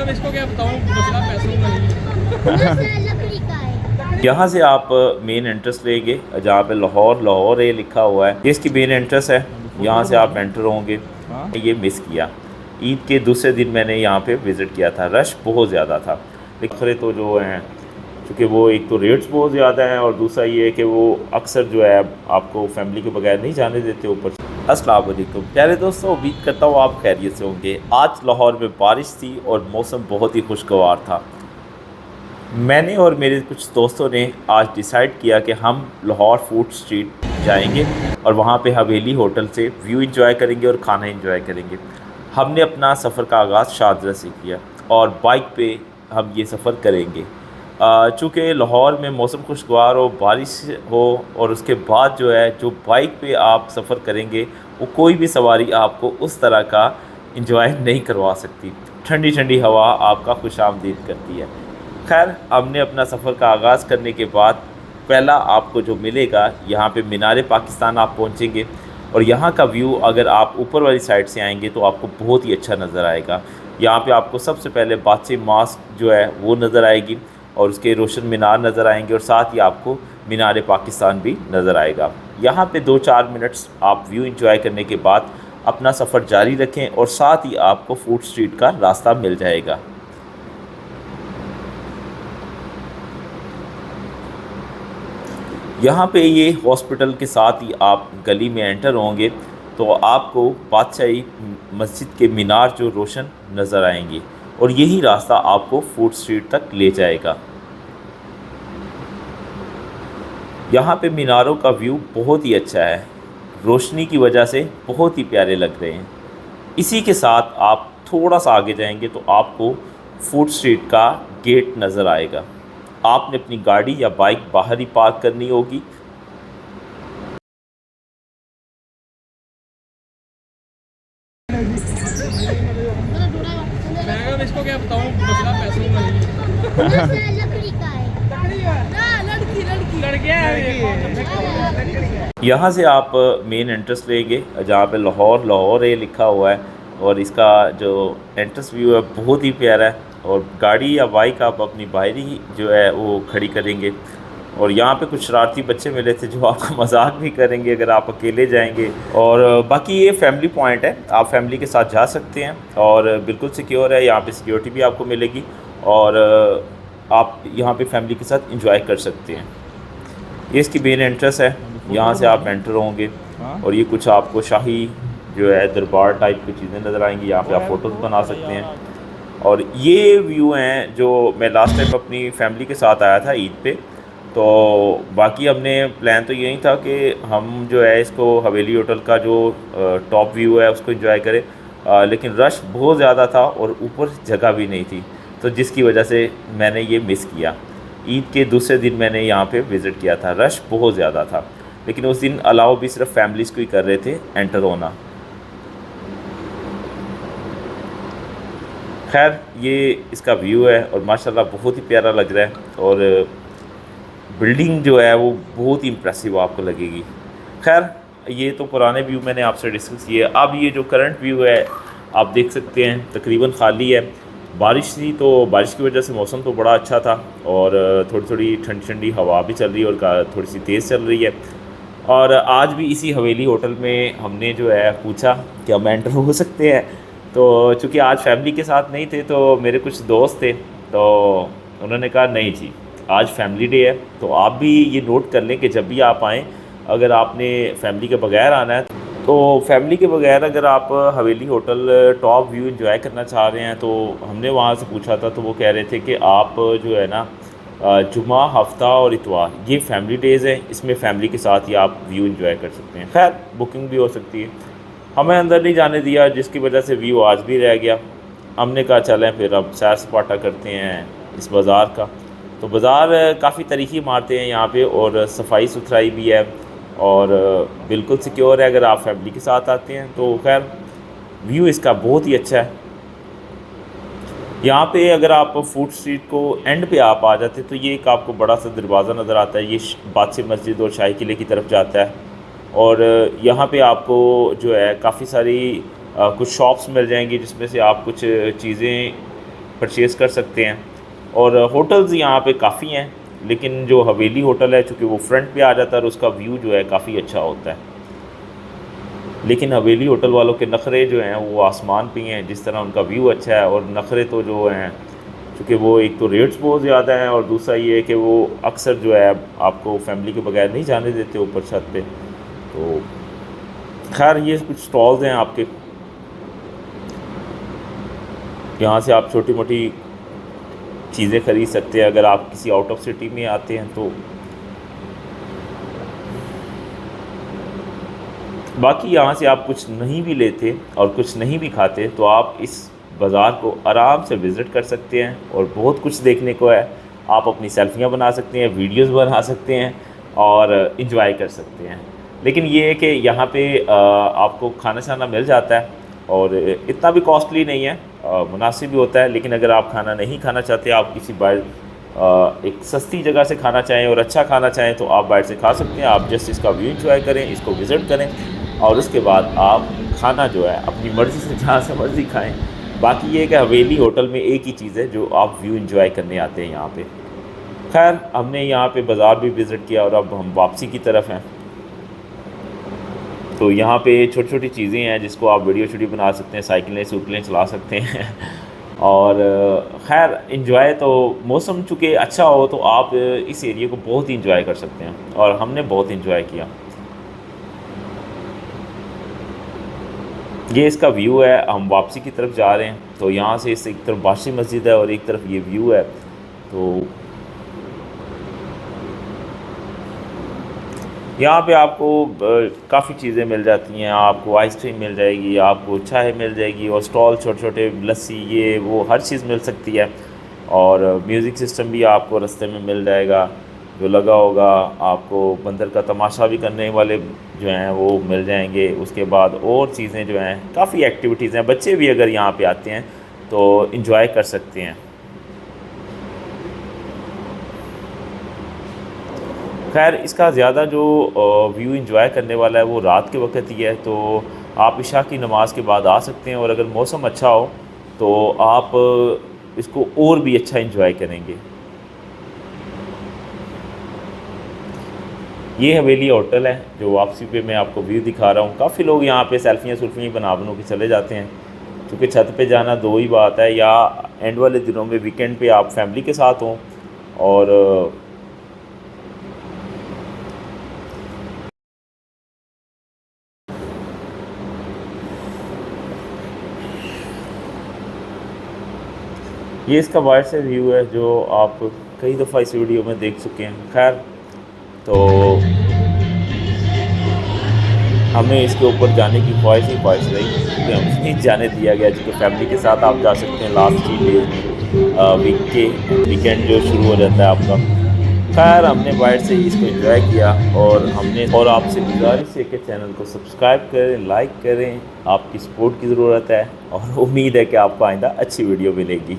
अब इसको क्या बताऊँ, मसला पैसों का नहीं। यहाँ से आप मेन एंट्रेंस लेंगे जहाँ पे लाहौर ये लिखा हुआ है, ये इसकी मेन एंट्रेंस है। यहाँ से आप एंटर होंगे। ये मिस किया, ईद के दूसरे दिन मैंने यहाँ पे विज़िट किया था, रश बहुत ज़्यादा था। लेकिन तो जो हैं क्योंकि वो एक तो रेट्स बहुत ज़्यादा हैं और दूसरा ये है कि वो अक्सर जो है आपको फैमिली के बगैर नहीं जाने देते ऊपर। अस्सलाम वालेकुम प्यारे दोस्तों, उम्मीद करता हूँ आप खैरियत से होंगे। आज लाहौर में बारिश थी और मौसम बहुत ही खुशगवार था। मैंने और मेरे कुछ दोस्तों ने आज डिसाइड किया कि हम लाहौर फूड स्ट्रीट जाएंगे और वहाँ पे हवेली होटल से व्यू एंजॉय करेंगे और खाना एंजॉय करेंगे। हमने अपना सफ़र का आगाज़ शारजा से किया और बाइक पे हम ये सफ़र करेंगे। चूँकि लाहौर में मौसम खुशगवार हो, बारिश हो और उसके बाद जो है जो बाइक पे आप सफ़र करेंगे वो कोई भी सवारी आपको उस तरह का एंजॉय नहीं करवा सकती। ठंडी ठंडी हवा आपका खुशामदीद करती है। खैर, हमने अपना सफ़र का आगाज़ करने के बाद पहला आपको जो मिलेगा, यहाँ पे मीनार पाकिस्तान आप पहुँचेंगे और यहाँ का व्यू अगर आप ऊपर वाली साइड से आएंगे तो आपको बहुत ही अच्छा नज़र आएगा। यहाँ पे आपको सबसे पहले बादशाह मॉस्क जो है वो नज़र आएगी और उसके रोशन मीनार नज़र आएंगे और साथ ही आपको मीनार पाकिस्तान भी नज़र आएगा। यहाँ पे 2-4 मिनट्स आप व्यू एंजॉय करने के बाद अपना सफ़र जारी रखें और साथ ही आपको फूड स्ट्रीट का रास्ता मिल जाएगा। यहाँ पे ये हॉस्पिटल के साथ ही आप गली में एंटर होंगे तो आपको बादशाही मस्जिद के मीनार जो रोशन नज़र आएंगे और यही रास्ता आपको फूड स्ट्रीट तक ले जाएगा। यहाँ पे मीनारों का व्यू बहुत ही अच्छा है, रोशनी की वजह से बहुत ही प्यारे लग रहे हैं। इसी के साथ आप थोड़ा सा आगे जाएंगे तो आपको फूड स्ट्रीट का गेट नज़र आएगा। आपने अपनी गाड़ी या बाइक बाहर ही पार्क करनी होगी। मैं अब इसको क्या बताऊँ, मसला पैसों का नहीं। लकड़ी का है, लड़की है। यहाँ से आप मेन एंट्रेंस लेंगे जहाँ पे लाहौर ये लिखा हुआ है और इसका जो एंट्रेंस व्यू है बहुत ही प्यारा है। और गाड़ी या बाइक आप अपनी बाहरी जो है वो खड़ी करेंगे और यहाँ पे कुछ शरारती बच्चे मिले थे जो आपको मजाक भी करेंगे अगर आप अकेले जाएंगे। और बाकी ये फैमिली पॉइंट है, आप फैमिली के साथ जा सकते हैं और बिल्कुल सिक्योर है। यहाँ पे सिक्योरिटी भी आपको मिलेगी और आप यहाँ पे फैमिली के साथ इंजॉय कर सकते हैं। ये इसकी मेन एंट्रेंस है, यहाँ से आप एंटर होंगे और ये कुछ आपको शाही जो है दरबार टाइप की चीज़ें नज़र आएंगी। यहाँ पे आप फ़ोटोज़ बना सकते हैं। और ये व्यू हैं जो मैं लास्ट टाइम अपनी फैमिली के साथ आया था ईद पे। तो बाकी हमने प्लान तो यही था कि हम जो है इसको हवेली होटल का जो टॉप व्यू है उसको एंजॉय करें, लेकिन रश बहुत ज़्यादा था और ऊपर जगह भी नहीं थी, तो जिसकी वजह से मैंने ये मिस किया। ईद के दूसरे दिन मैंने यहाँ पे विज़िट किया था, रश बहुत ज़्यादा था, लेकिन उस दिन अलाउ भी सिर्फ फैमिलीज़ को ही कर रहे थे एंटर होना। खैर, ये इसका व्यू है और माशाल्लाह बहुत ही प्यारा लग रहा है और बिल्डिंग जो है वो बहुत ही इम्प्रेसिव आपको लगेगी। खैर, ये तो पुराने व्यू मैंने आपसे डिस्कस किए। अब ये जो करंट व्यू है आप देख सकते हैं तकरीबन खाली है। बारिश थी तो बारिश की वजह से मौसम तो बड़ा अच्छा था और थोड़ी थोड़ी ठंडी ठंडी हवा भी चल रही है और थोड़ी सी तेज़ चल रही है। और आज भी इसी हवेली होटल में हमने जो है पूछा कि हम एंटर हो सकते हैं, तो चूँकि आज फैमिली के साथ नहीं थे तो मेरे कुछ दोस्त थे तो उन्होंने कहा नहीं जी, आज फैमिली डे है। तो आप भी ये नोट कर लें कि जब भी आप आएँ, अगर आपने फैमिली के बगैर आना है तो फैमिली के बगैर अगर आप हवेली होटल टॉप व्यू एंजॉय करना चाह रहे हैं तो हमने वहाँ से पूछा था तो वो कह रहे थे कि आप जो है ना जुमा, हफ्ता और इतवार ये फैमिली डेज़ हैं, इसमें फैमिली के साथ ही आप व्यू एंजॉय कर सकते हैं। खैर, बुकिंग भी हो सकती है। हमें अंदर नहीं जाने दिया जिसकी वजह से व्यू आज भी रह गया। हमने कहा चलें फिर अब सैर सपाटा करते हैं इस बाज़ार का। तो बाज़ार काफ़ी तरीक़ी मारते हैं यहाँ पे और सफाई सुथराई भी है और बिल्कुल सिक्योर है अगर आप फैमिली के साथ आते हैं तो। खैर, व्यू इसका बहुत ही अच्छा है। यहाँ पे अगर आप फूड स्ट्रीट को एंड पे आप आ जाते तो ये एक आपको बड़ा सा दरवाज़ा नज़र आता है, ये बादशाह मस्जिद और शाही किले की तरफ जाता है। और यहाँ पे आपको जो है काफ़ी सारी कुछ शॉप्स मिल जाएंगी जिसमें से आप कुछ चीज़ें परचेज़ कर सकते हैं। और होटल्स यहाँ पे काफ़ी हैं, लेकिन जो हवेली होटल है चूँकि वो फ्रंट पे आ जाता है और उसका व्यू जो है काफ़ी अच्छा होता है। लेकिन हवेली होटल वालों के नखरे जो हैं वो आसमान पे हैं, जिस तरह उनका व्यू अच्छा है। और नखरे तो जो हैं, चूँकि वो एक तो रेट्स बहुत ज़्यादा हैं और दूसरा ये है कि वो अक्सर जो है आपको फैमिली के बगैर नहीं जाने देते ऊपर छत पे। तो खैर ये कुछ स्टॉल्स हैं आपके, यहाँ से आप छोटी मोटी चीज़ें ख़रीद सकते हैं अगर आप किसी आउट ऑफ सिटी में आते हैं तो। बाकी यहाँ से आप कुछ नहीं भी लेते और कुछ नहीं भी खाते तो आप इस बाज़ार को आराम से विज़िट कर सकते हैं और बहुत कुछ देखने को है। आप अपनी सेल्फियाँ बना सकते हैं, वीडियोस बना सकते हैं और इंजॉय कर सकते हैं। लेकिन ये है कि यहाँ पे आपको खाना शाना मिल जाता है और इतना भी कॉस्टली नहीं है, मुनासिब भी होता है। लेकिन अगर आप खाना नहीं खाना चाहते, आप किसी बाहर एक सस्ती जगह से खाना चाहें और अच्छा खाना चाहें तो आप बाहर से खा सकते हैं। आप जस्ट इसका व्यू इंजॉय करें, इसको विज़िट करें और उसके बाद आप खाना जो है अपनी मर्ज़ी से जहाँ से मर्ज़ी खाएं। बाकी ये है कि हवेली होटल में एक ही चीज़ है जो आप व्यू इंजॉय करने आते हैं यहाँ पे। खैर हमने यहाँ पे बाज़ार भी विज़िट किया और अब हम वापसी की तरफ हैं। तो यहाँ पे छोटी छोटी चीज़ें हैं जिसको आप वीडियो बना सकते हैं, साइकिलें सूकिलें चला सकते हैं और खैर इंजॉय तो मौसम चूँकि अच्छा हो तो आप इस एरिया को बहुत ही इंजॉय कर सकते हैं और हमने बहुत इंजॉय किया। ये इसका व्यू है, हम वापसी की तरफ जा रहे हैं। तो यहाँ से इस एक तरफ बादशाही मस्जिद है और एक तरफ ये व्यू है। तो यहाँ पे आपको काफ़ी चीज़ें मिल जाती हैं। आपको आइसक्रीम मिल जाएगी, आपको चाय मिल जाएगी और स्टॉल छोटे छोटे लस्सी ये वो हर चीज़ मिल सकती है। और म्यूज़िक सिस्टम भी आपको रास्ते में मिल जाएगा जो लगा होगा। आपको बंदर का तमाशा भी करने वाले जो हैं वो मिल जाएंगे। उसके बाद और चीज़ें जो हैं, काफ़ी एक्टिविटीज़ हैं, बच्चे भी अगर यहाँ पे आते हैं तो इन्जॉय कर सकते हैं। खैर इसका ज़्यादा जो व्यू इंजॉय करने वाला है वो रात के वक्त ही है। तो आप इशा की नमाज़ के बाद आ सकते हैं और अगर मौसम अच्छा हो तो आप इसको और भी अच्छा इंजॉय करेंगे। ये हवेली होटल है जो वापसी पे मैं आपको व्यू दिखा रहा हूँ। काफ़ी लोग यहाँ पे सेल्फियाँ सुल्फियाँ बना के चले जाते हैं क्योंकि छत पे जाना दो ही बात है, या एंड वाले दिनों में वीकेंड पे आप फैमिली के साथ हों और ये इसका बाहर से व्यू है जो आप कई दफ़ा इस वीडियो में देख चुके हैं। खैर तो हमें इसके ऊपर जाने की ख्वाहिश रही क्योंकि हमें नहीं जाने दिया गया, क्योंकि फैमिली के साथ आप जा सकते हैं लास्ट 3 डेज में, वीकेंड जो शुरू हो जाता है आपका। खैर हमने बाहर से ही इसको एंजॉय किया और आपसे गुजारिश है कि चैनल को सब्सक्राइब करें, लाइक करें। आपकी सपोर्ट की ज़रूरत है और उम्मीद है कि आपको आइंदा अच्छी वीडियो मिलेगी।